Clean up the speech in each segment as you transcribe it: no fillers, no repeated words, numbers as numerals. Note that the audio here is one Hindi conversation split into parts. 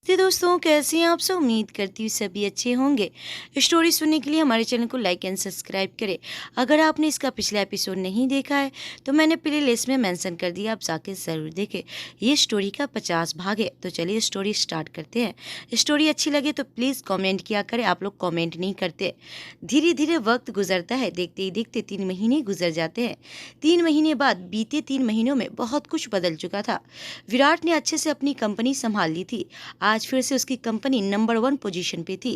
नमस्ते दोस्तों, कैसे हैं आप सब। उम्मीद करती हूँ सभी अच्छे होंगे। स्टोरी सुनने के लिए हमारे चैनल को लाइक एंड सब्सक्राइब करें। अगर आपने इसका पिछला एपिसोड नहीं देखा है तो मैंने प्ले लिस्ट में मेंशन कर दिया, आप जाके ज़रूर देखें। ये स्टोरी का 50 भाग है। तो चलिए स्टोरी स्टार्ट करते हैं। स्टोरी अच्छी लगे तो प्लीज़ कॉमेंट किया करें। आप लोग कॉमेंट नहीं करते। धीरे धीरे वक्त गुजरता है। देखते ही देखते 3 महीने गुजर जाते हैं। 3 महीने बाद बीते 3 महीनों में बहुत कुछ बदल चुका था। विराट ने अच्छे से अपनी कंपनी संभाल ली थी। आज फिर से उसकी कंपनी नंबर 1 पोजीशन पे थी।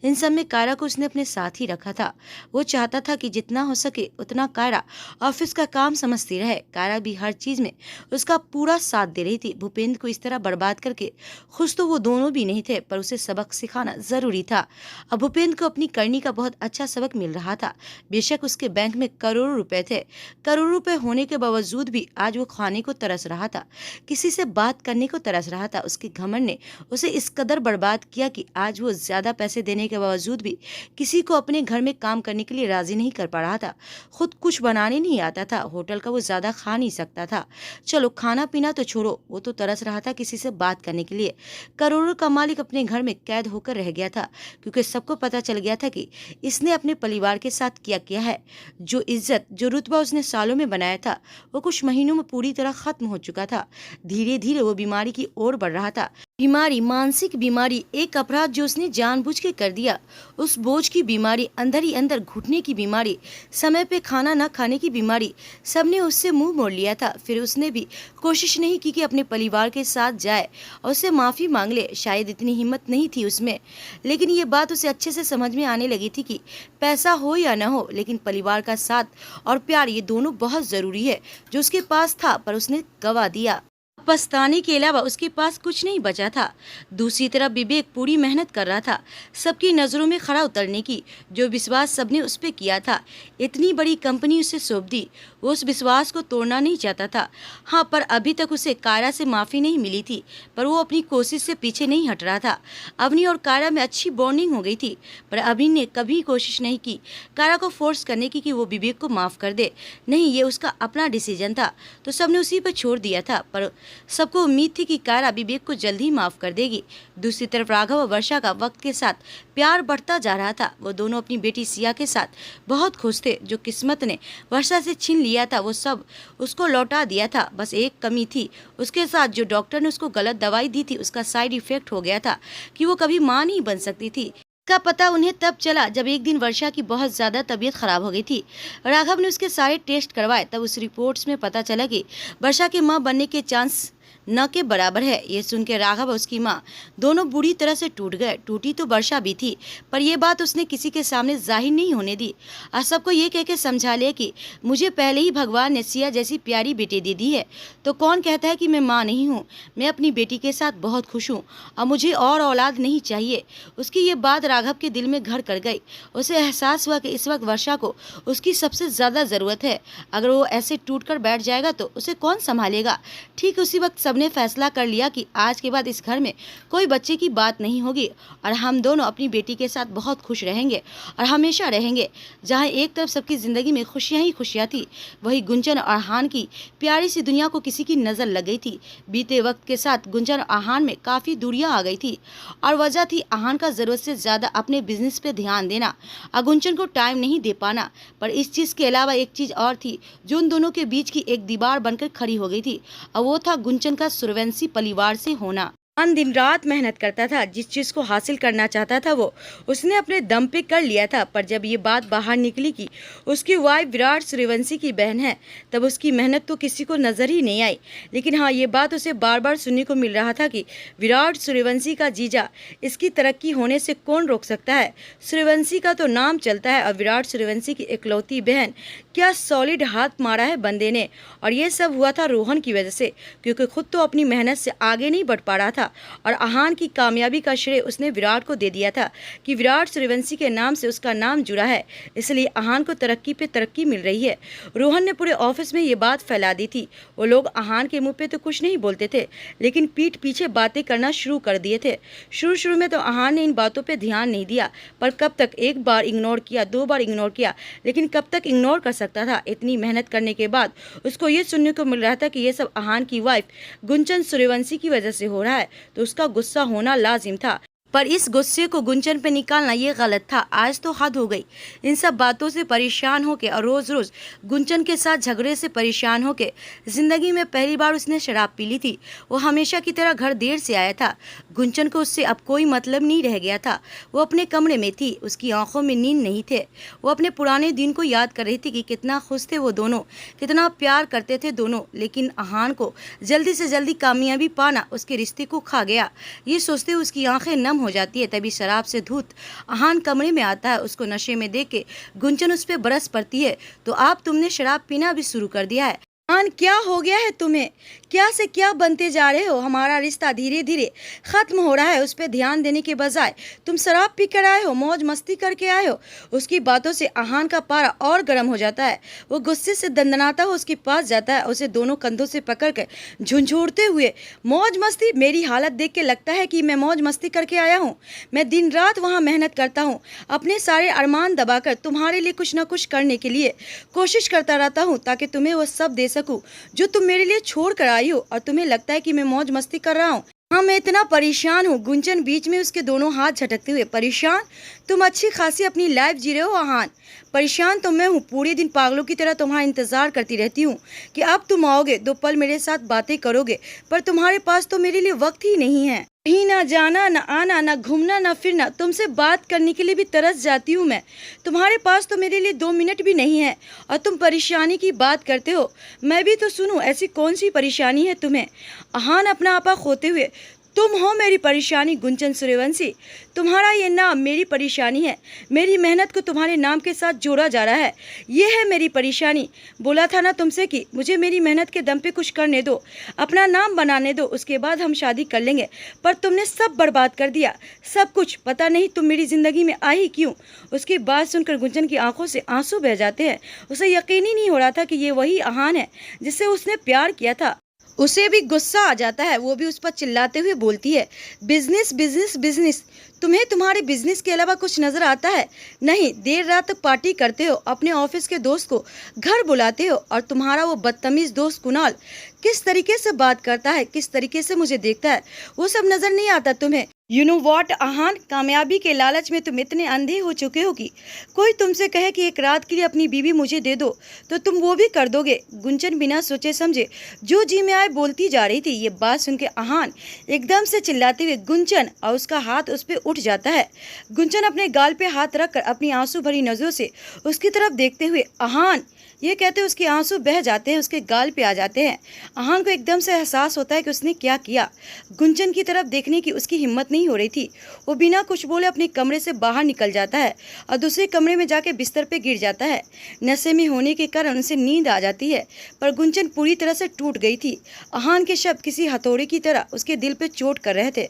इन सब में कायरा को उसने अपने साथ ही रखा था। वो चाहता था कि जितना हो सके उतना कायरा ऑफिस का काम समझती रहे। कायरा भी हर चीज में उसका पूरा साथ दे रही थी। भूपेंद्र को इस तरह बर्बाद करके खुश तो वो दोनों भी नहीं थे, पर उसे सबक सिखाना जरूरी था। अब भूपेंद्र को अपनी करनी का बहुत अच्छा सबक मिल रहा था। बेशक उसके बैंक में करोड़ों रुपए थे, करोड़ों रुपए होने के बावजूद भी आज वो खाने को तरस रहा था, किसी से बात करने को तरस रहा था। उसके घमंड ने उसे इस कदर बर्बाद किया कि आज वो ज्यादा पैसे देने के बावजूद भी किसी को अपने घर में काम करने के लिए राजी नहीं कर पा रहा था। खुद कुछ बनाने नहीं आता था। होटल का वो ज्यादा खा नहीं सकता था। चलो खाना पीना तो छोड़ो, वो तो तरस रहा था किसी से बात करने के लिए। करोड़ों का मालिक अपने घर में कैद होकर रह गया था, क्योंकि सबको पता चल गया था कि इसने अपने परिवार के साथ क्या किया है। जो इज्जत, जो रुतबा उसने सालों में बनाया था, वो कुछ महीनों में पूरी तरह खत्म हो चुका था। धीरे धीरे वो बीमारी की ओर बढ़ रहा था। बीमारी, मानसिक बीमारी, एक अपराध जो उसने जानबूझ के कर दिया। उस बोझ की बीमारी, अंदर ही अंदर घुटने की बीमारी, समय पे खाना न खाने की बीमारी, सबने उससे मुंह मोड़ लिया था। फिर उसने भी कोशिश नहीं की कि अपने परिवार के साथ जाए और उससे माफ़ी मांग ले। शायद इतनी हिम्मत नहीं थी उसमें, लेकिन ये बात उसे अच्छे से समझ में आने लगी थी कि पैसा हो या न हो, लेकिन परिवार का साथ और प्यार, ये दोनों बहुत ज़रूरी है। जो उसके पास था पर उसने गवा दिया। पछताने के अलावा उसके पास कुछ नहीं बचा था। दूसरी तरफ विवेक पूरी मेहनत कर रहा था सबकी नज़रों में खरा उतरने की। जो विश्वास सबने उस पर किया था, इतनी बड़ी कंपनी उसे सौंप दी, वो उस विश्वास को तोड़ना नहीं चाहता था। हाँ, पर अभी तक उसे कायरा से माफ़ी नहीं मिली थी, पर वो अपनी कोशिश से पीछे नहीं हट रहा था। अवनी और कायरा में अच्छी बॉन्डिंग हो गई थी, पर अवनी ने कभी कोशिश नहीं की कायरा को फोर्स करने की कि वो विवेक को माफ़ कर दे। नहीं, ये उसका अपना डिसीजन था, तो सबने उसी पर छोड़ दिया था। पर सबको उम्मीद थी कि कायरा विवेक को जल्द ही माफ कर देगी। दूसरी तरफ राघव और वर्षा का वक्त के साथ प्यार बढ़ता जा रहा था। वो दोनों अपनी बेटी सिया के साथ बहुत खुश थे। जो किस्मत ने वर्षा से छीन लिया था वो सब उसको लौटा दिया था। बस एक कमी थी उसके साथ, जो डॉक्टर ने उसको गलत दवाई दी थी, उसका साइड इफेक्ट हो गया था कि वो कभी मां नहीं बन सकती थी। का पता उन्हें तब चला जब एक दिन वर्षा की बहुत ज़्यादा तबीयत खराब हो गई थी। राघव ने उसके सारे टेस्ट करवाए, तब उस रिपोर्ट्स में पता चला कि वर्षा के मां बनने के चांस न के बराबर है। ये सुन के राघव और उसकी माँ दोनों बुरी तरह से टूट गए। टूटी तो वर्षा भी थी, पर यह बात उसने किसी के सामने जाहिर नहीं होने दी और सबको ये कह के समझा लिया कि मुझे पहले ही भगवान ने सिया जैसी प्यारी बेटी दे दी है, तो कौन कहता है कि मैं माँ नहीं हूँ। मैं अपनी बेटी के साथ बहुत खुश हूँ और मुझे और औलाद नहीं चाहिए। उसकी ये बात राघव के दिल में घर कर गई। उसे एहसास हुआ कि इस वक्त वर्षा को उसकी सबसे ज़्यादा ज़रूरत है। अगर वो ऐसे टूट कर बैठ जाएगा तो उसे कौन संभालेगा। ठीक उसी वक्त सबने फैसला कर लिया कि आज के बाद इस घर में कोई बच्चे की बात नहीं होगी और हम दोनों अपनी बेटी के साथ बहुत खुश रहेंगे और हमेशा रहेंगे। जहाँ एक तरफ सबकी ज़िंदगी में खुशियाँ ही खुशियाँ थी, वही गुंजन और अहान की प्यारी सी दुनिया को किसी की नज़र लग गई थी। बीते वक्त के साथ गुंजन और अहान में काफ़ी दूरियाँ आ गई थी और वजह थी अहान का ज़रूरत से ज़्यादा अपने बिजनेस पर ध्यान देना और गुंजन को टाइम नहीं दे पाना। पर इस चीज़ के अलावा एक चीज़ और थी जो उन दोनों के बीच की एक दीवार बनकर खड़ी हो गई थी, और वो था गुंजन का सूर्यवंशी परिवार से होना। दिन रात मेहनत करता था, जिस चीज़ को हासिल करना चाहता था वो उसने अपने दम पे कर लिया था। पर जब ये बात बाहर निकली कि उसकी वाइफ विराट सूर्यवंशी की बहन है, तब उसकी मेहनत तो किसी को नज़र ही नहीं आई। लेकिन हाँ, ये बात उसे बार बार सुनने को मिल रहा था कि विराट सूर्यवंशी का जीजा, इसकी तरक्की होने से कौन रोक सकता है। सूर्यवंशी का तो नाम चलता है और विराट सूर्यवंशी की इकलौती बहन, क्या सॉलिड हाथ मारा है बंदे ने। और ये सब हुआ था रोहन की वजह से, क्योंकि खुद तो अपनी मेहनत से आगे नहीं बढ़ पा रहा था और अहान की कामयाबी का श्रेय उसने विराट को दे दिया था कि विराट सूर्यवंशी के नाम से उसका नाम जुड़ा है, इसलिए अहान को तरक्की पे तरक्की मिल रही है। रोहन ने पूरे ऑफिस में ये बात फैला दी थी। वो लोग अहान के मुंह पे तो कुछ नहीं बोलते थे, लेकिन पीठ पीछे बातें करना शुरू कर दिए थे। शुरू में तो अहान ने इन बातों पर ध्यान नहीं दिया, पर कब तक, एक बार इग्नोर किया, 2 बार इग्नोर किया, लेकिन कब तक इग्नोर कर सकता था। इतनी मेहनत करने के बाद उसको ये सुनने को मिल रहा था कि ये सब अहान की वाइफ गुंजन सूर्यवंशी की वजह से हो रहा है। तो उसका गुस्सा होना लाजिम था, पर इस गुस्से को गुंजन पे निकालना ये गलत था। आज तो हद हो गई। इन सब बातों से परेशान होके और रोज़ रोज़ गुंजन के साथ झगड़े से परेशान होके ज़िंदगी में पहली बार उसने शराब पी ली थी। वो हमेशा की तरह घर देर से आया था। गुंजन को उससे अब कोई मतलब नहीं रह गया था। वो अपने कमरे में थी, उसकी आंखों में नींद नहीं थे। वो अपने पुराने दिन को याद कर रही थी कि कितना खुश थे वो दोनों, कितना प्यार करते थे दोनों। लेकिन अहान को जल्दी से जल्दी कामयाबी पाना उसके रिश्ते को खा गया। ये सोचते हुए उसकी आंखें नम हो जाती है। तभी शराब से धुत अहान कमरे में आता है। उसको नशे में देख के गुंजन उस पर बरस पड़ती है, तो आप तुमने शराब पीना भी शुरू कर दिया है। अहान, क्या हो गया है तुम्हें? क्या से क्या बनते जा रहे हो? हमारा रिश्ता धीरे धीरे खत्म हो रहा है। उस पर ध्यान देने के बजाय तुम शराब पी कर आए हो, मौज मस्ती करके आए हो। उसकी बातों से अहान का पारा और गर्म हो जाता है। वो गुस्से से दंदनाता हुआ उसके पास जाता है, उसे दोनों कंधों से पकड़ कर झुंझुड़ते हुए, मौज मस्ती? मेरी हालत देख के लगता है कि मैं मौज मस्ती करके आया हूँ। मैं दिन रात वहाँ मेहनत करता हूँ, अपने सारे अरमान दबाकर तुम्हारे लिए कुछ न कुछ करने के लिए कोशिश करता रहता हूँ, ताकि तुम्हें वो सब दे सकूं जो तुम मेरे लिए छोड़ कर आई हो। और तुम्हें लगता है कि मैं मौज मस्ती कर रहा हूँ? हाँ, मैं इतना परेशान हूँ। गुंजन बीच में उसके दोनों हाथ झटकते हुए, परेशान? तुम अच्छी खासी अपनी लाइफ जी रहे हो अहान। परेशान तो मैं हूँ। पूरे दिन पागलों की तरह तुम्हारा इंतजार करती रहती हूँ कि अब तुम आओगे, 2 पल मेरे साथ बातें करोगे, पर तुम्हारे पास तो मेरे लिए वक्त ही नहीं है। कहीं ना जाना, ना आना, ना घूमना, ना फिरना। तुमसे बात करने के लिए भी तरस जाती हूँ मैं। तुम्हारे पास तो मेरे लिए 2 मिनट भी नहीं है, और तुम परेशानी की बात करते हो। मैं भी तो सुनूं, ऐसी कौन सी परेशानी है तुम्हें? अहान अपना आपा खोते हुए, तुम हो मेरी परेशानी गुंजन सूर्यवंशी। तुम्हारा ये नाम मेरी परेशानी है। मेरी मेहनत को तुम्हारे नाम के साथ जोड़ा जा रहा है। ये है मेरी परेशानी। बोला था ना तुमसे कि मुझे मेरी मेहनत के दम पे कुछ करने दो, अपना नाम बनाने दो, उसके बाद हम शादी कर लेंगे। पर तुमने सब बर्बाद कर दिया, सब कुछ। पता नहीं तुम मेरी ज़िंदगी में आई क्यों? उसकी बात सुनकर गुंजन की आंखों से आंसू बह जाते हैं। उसे यकीन ही नहीं हो रहा था कि ये वही अहान है जिससे उसने प्यार किया था। उसे भी गुस्सा आ जाता है। वो भी उस पर चिल्लाते हुए बोलती है, बिजनेस बिजनेस बिजनेस। तुम्हें तुम्हारे बिजनेस के अलावा कुछ नजर आता है? नहीं, देर रात तक पार्टी करते हो, अपने ऑफिस के दोस्त को घर बुलाते हो, और तुम्हारा वो बदतमीज दोस्त कुणाल किस तरीके से बात करता है, किस तरीके से मुझे देखता है, वो सब नजर नहीं आता तुम्हें? यू नो वॉट अहान, कामयाबी के लालच में तुम इतने अंधे हो चुके हो कि कोई तुमसे कहे कि एक रात के लिए अपनी बीवी मुझे दे दो, तो तुम वो भी कर दोगे। गुंजन बिना सोचे समझे जो जी में आए बोलती जा रही थी। ये बात सुन के अहान एकदम से चिल्लाते हुए गुंजन, और उसका हाथ उस पर उठ जाता है। गुंजन अपने गाल पे हाथ रखकर अपनी आंसू भरी नजरों से उसकी तरफ देखते हुए, अहान, ये कहते उसके आंसू बह जाते हैं, उसके गाल पे आ जाते हैं। अहान को एकदम से एहसास होता है कि उसने क्या किया। गुंजन की तरफ देखने की उसकी हिम्मत नहीं हो रही थी। वो बिना कुछ बोले अपने कमरे से बाहर निकल जाता है और दूसरे कमरे में जाके बिस्तर पे गिर जाता है। नशे में होने के कारण उसे नींद आ जाती है, पर गुंजन पूरी तरह से टूट गई थी। अहान के शब्द किसी हथौड़े की तरह उसके दिल पे चोट कर रहे थे।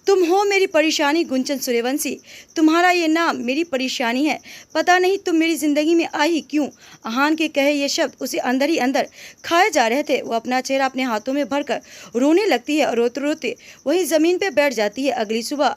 तुम हो मेरी परेशानी गुंजन सूर्यवंशी। तुम्हारा ये नाम मेरी परेशानी है। पता नहीं तुम मेरी ज़िंदगी में आई क्यों? अहान के कहे ये शब्द उसे अंदर ही अंदर खाए जा रहे थे। वो अपना चेहरा अपने हाथों में भरकर रोने लगती है और रोते रोते वही ज़मीन पे बैठ जाती है। अगली सुबह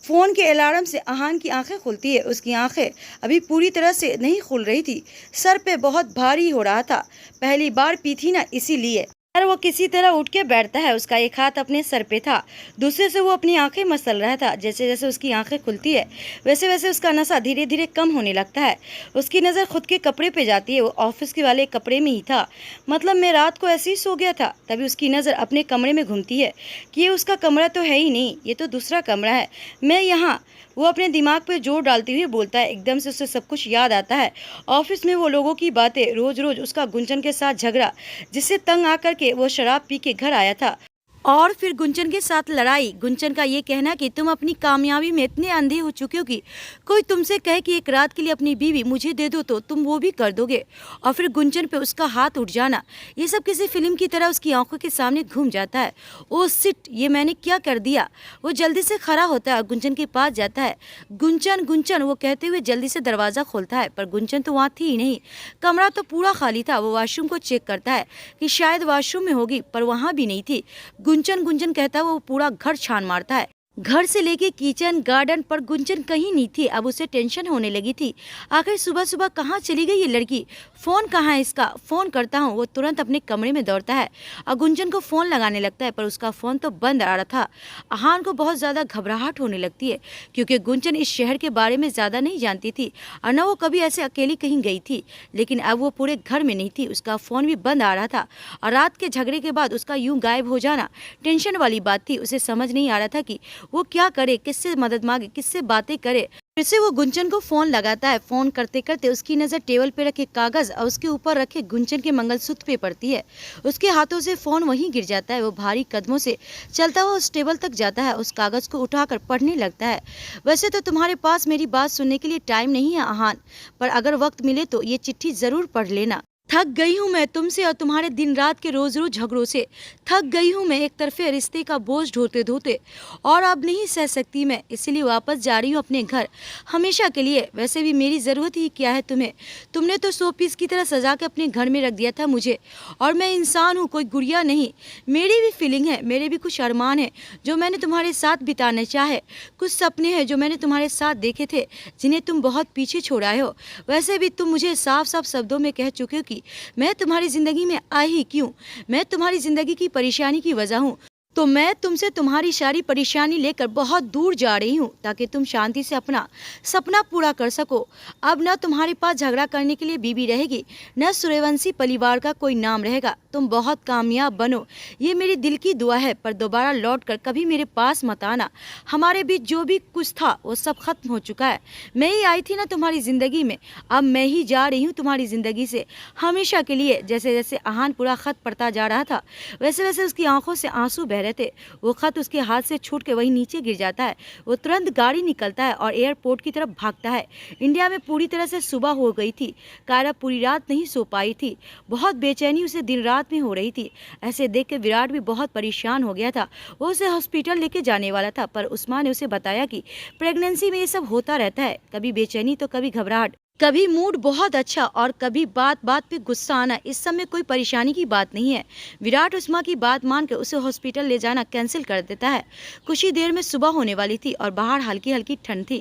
फ़ोन के अलार्म से अहान की आंखें खुलती है। उसकी आंखें अभी पूरी तरह से नहीं खुल रही थी। सर पे बहुत भारी हो रहा था। पहली बार पी थी ना, इसीलिए। यार, वो किसी तरह उठ के बैठता है। उसका एक हाथ अपने सर पे था, दूसरे से वो अपनी आंखें मसल रहा था। जैसे जैसे उसकी आंखें खुलती है वैसे वैसे उसका नशा धीरे धीरे कम होने लगता है। उसकी नज़र खुद के कपड़े पे जाती है। वो ऑफिस के वाले कपड़े में ही था। मतलब मैं रात को ऐसे ही सो गया था। तभी उसकी नज़र अपने कमरे में घूमती है कि ये उसका कमरा तो है ही नहीं, ये तो दूसरा कमरा है, मैं यहाँ। वो अपने दिमाग पे जोर डालते हुए बोलता है। एकदम से उसे सब कुछ याद आता है। ऑफिस में वो लोगों की बातें, रोज रोज उसका गुंजन के साथ झगड़ा, जिससे तंग आकर के वो शराब पी के घर आया था, और फिर गुंजन के साथ लड़ाई। गुंजन का ये कहना कि तुम अपनी कामयाबी में इतने अंधे हो चुके हो कि कोई तुमसे कहे कि एक रात के लिए अपनी बीवी मुझे दे दो, तो तुम वो भी कर दोगे। और फिर गुंजन पे उसका हाथ उठ जाना, ये सब किसी फिल्म की तरह उसकी आंखों के सामने घूम जाता है। ओ सिट, ये मैंने क्या कर दिया। वो जल्दी से खड़ा होता है और गुंजन के पास जाता है। गुंजन गुंजन वो कहते हुए जल्दी से दरवाज़ा खोलता है, पर गुंजन तो वहाँ थी ही नहीं। कमरा तो पूरा खाली था। वो वॉशरूम को चेक करता है कि शायद वॉशरूम में होगी, पर वहाँ भी नहीं थी। गुंजन गुंजन कहता है वो पूरा घर छान मारता है। घर से लेके किचन गार्डन पर गुंजन कहीं नहीं थी। अब उसे टेंशन होने लगी थी। आखिर सुबह सुबह कहाँ चली गई ये लड़की? फ़ोन कहाँ है इसका? फ़ोन करता हूँ। वो तुरंत अपने कमरे में दौड़ता है और गुंजन को फ़ोन लगाने लगता है, पर उसका फ़ोन तो बंद आ रहा था। अहान को बहुत ज़्यादा घबराहट होने लगती है, क्योंकि गुंजन इस शहर के बारे में ज़्यादा नहीं जानती थी और न वो कभी ऐसे अकेली कहीं गई थी। लेकिन अब वो पूरे घर में नहीं थी, उसका फ़ोन भी बंद आ रहा था और रात के झगड़े के बाद उसका यूं गायब हो जाना टेंशन वाली बात थी। उसे समझ नहीं आ रहा था कि वो क्या करे, किससे मदद मांगे, किससे बातें करे। फिर से वो गुंजन को फोन लगाता है। फोन करते करते उसकी नजर टेबल पे रखे कागज और उसके ऊपर रखे गुंजन के मंगलसूत्र पे पड़ती है। उसके हाथों से फोन वहीं गिर जाता है। वो भारी कदमों से चलता हुआ उस टेबल तक जाता है, उस कागज को उठाकर पढ़ने लगता है। वैसे तो तुम्हारे पास मेरी बात सुनने के लिए टाइम नहीं है अहान, पर अगर वक्त मिले तो ये चिट्ठी जरूर पढ़ लेना। थक गई हूँ मैं तुमसे और तुम्हारे दिन रात के रोज रोज झगड़ों से। थक गई हूँ मैं एक तरफे रिश्ते का बोझ ढोते ढोते, और अब नहीं सह सकती मैं, इसलिए वापस जा रही हूँ अपने घर हमेशा के लिए। वैसे भी मेरी ज़रूरत ही क्या है तुम्हें? तुमने तो 100 पीस की तरह सजा के अपने घर में रख दिया था मुझे, और मैं इंसान हूँ, कोई गुड़िया नहीं। मेरी भी फीलिंग है, मेरे भी कुछ अरमान है जो मैंने तुम्हारे साथ बिताने चाहे, कुछ सपने हैं जो मैंने तुम्हारे साथ देखे थे जिन्हें तुम बहुत पीछे छोड़ आए हो। वैसे भी तुम मुझे साफ साफ शब्दों में कह चुके हो कि मैं तुम्हारी जिंदगी में आई ही क्यों? मैं तुम्हारी जिंदगी की परेशानी की वजह हूँ। तो मैं तुमसे तुम्हारी सारी परेशानी लेकर बहुत दूर जा रही हूँ ताकि तुम शांति से अपना सपना पूरा कर सको। अब न तुम्हारे पास झगड़ा करने के लिए बीबी रहेगी, न सूर्यवंशी परिवार का कोई नाम रहेगा। तुम बहुत कामयाब बनो, ये मेरी दिल की दुआ है, पर दोबारा लौट कर कभी मेरे पास मत आना। हमारे बीच जो भी कुछ था वो सब खत्म हो चुका है। मैं ही आई थी ना तुम्हारी ज़िंदगी में, अब मैं ही जा रही हूँ तुम्हारी ज़िंदगी से हमेशा के लिए। जैसे जैसे अहान पूरा खत पढ़ता जा रहा था, वैसे वैसे उसकी आंखों से आंसू बह रहे थे। वो खत उसके हाथ से छूट के वहीं नीचे गिर जाता है। वो तुरंत गाड़ी निकलता है और एयरपोर्ट की तरफ भागता है। इंडिया में पूरी तरह से सुबह हो गई थी। कायरा पूरी रात नहीं सो पाई थी, बहुत बेचैनी उसे दिन रात में हो रही थी। ऐसे देख के विराट भी बहुत परेशान हो गया था। वो उसे हॉस्पिटल लेके जाने वाला था, पर उस्मान ने उसे बताया कि प्रेगनेंसी में ये सब होता रहता है, कभी बेचैनी तो कभी घबराहट, कभी मूड बहुत अच्छा और कभी बात बात पे गुस्सा आना। इस समय कोई परेशानी की बात नहीं है। विराट उस्मा की बात मानकर उसे हॉस्पिटल ले जाना कैंसिल कर देता है। कुछ ही देर में सुबह होने वाली थी और बाहर हल्की हल्की ठंड थी।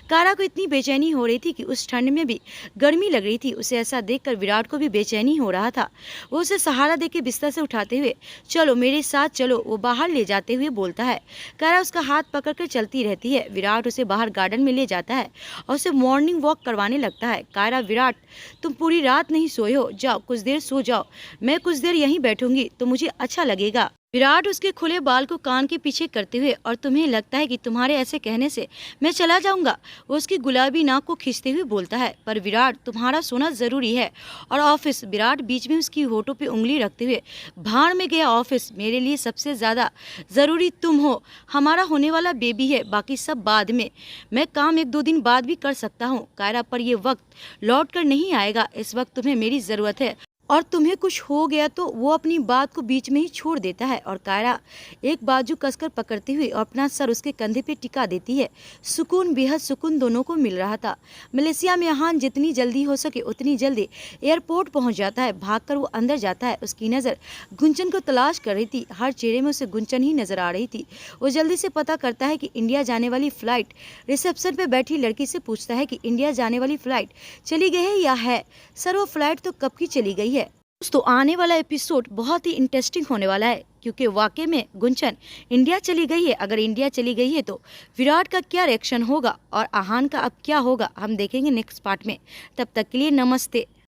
कारा को इतनी बेचैनी हो रही थी कि उस ठंड में भी गर्मी लग रही थी। उसे ऐसा देखकर विराट को भी बेचैनी हो रहा था। वो उसे सहारा देके बिस्तर से उठाते हुए चलो मेरे साथ चलो, वो बाहर ले जाते हुए बोलता है। कारा उसका हाथ पकड़कर चलती रहती है। विराट उसे बाहर गार्डन में ले जाता है और उसे मॉर्निंग वॉक करवाने लगता है। कायरा, विराट तुम पूरी रात नहीं सोए हो, जाओ कुछ देर सो जाओ, मैं कुछ देर यहीं बैठूंगी तो मुझे अच्छा लगेगा। विराट उसके खुले बाल को कान के पीछे करते हुए, और तुम्हें लगता है कि तुम्हारे ऐसे कहने से मैं चला जाऊंगा, वो उसकी गुलाबी नाक को खींचते हुए बोलता है। पर विराट तुम्हारा सोना जरूरी है, और ऑफिस। विराट बीच में उसकी होठों पे उंगली रखते हुए, भाड़ में गया ऑफिस, मेरे लिए सबसे ज्यादा जरूरी तुम हो। हमारा होने वाला बेबी है, बाकी सब बाद में। मैं काम 1-2 दिन बाद भी कर सकता हूँ कायरा, पर ये वक्त लौट कर नहीं आएगा। इस वक्त तुम्हें मेरी जरूरत है, और तुम्हें कुछ हो गया तो वो अपनी बात को बीच में ही छोड़ देता है। और कायरा एक बाजू कसकर पकड़ती हुई और अपना सर उसके कंधे पे टिका देती है। सुकून, बेहद सुकून दोनों को मिल रहा था। मलेशिया में अहान जितनी जल्दी हो सके उतनी जल्दी एयरपोर्ट पहुंच जाता है। भागकर वो अंदर जाता है। उसकी नज़र गुंजन को तलाश कर रही थी। हर चेहरे में उसे गुंजन ही नजर आ रही थी। वो जल्दी से पता करता है कि इंडिया जाने वाली फ्लाइट, रिसेप्शन पे बैठी लड़की से पूछता है कि इंडिया जाने वाली फ्लाइट चली गई है या है? सर वो फ्लाइट तो कब की चली गई है। दोस्तों आने वाला एपिसोड बहुत ही इंटरेस्टिंग होने वाला है, क्योंकि वाकई में गुंजन इंडिया चली गई है। अगर इंडिया चली गई है तो विराट का क्या रिएक्शन होगा और अहान का अब क्या होगा, हम देखेंगे नेक्स्ट पार्ट में। तब तक के लिए नमस्ते।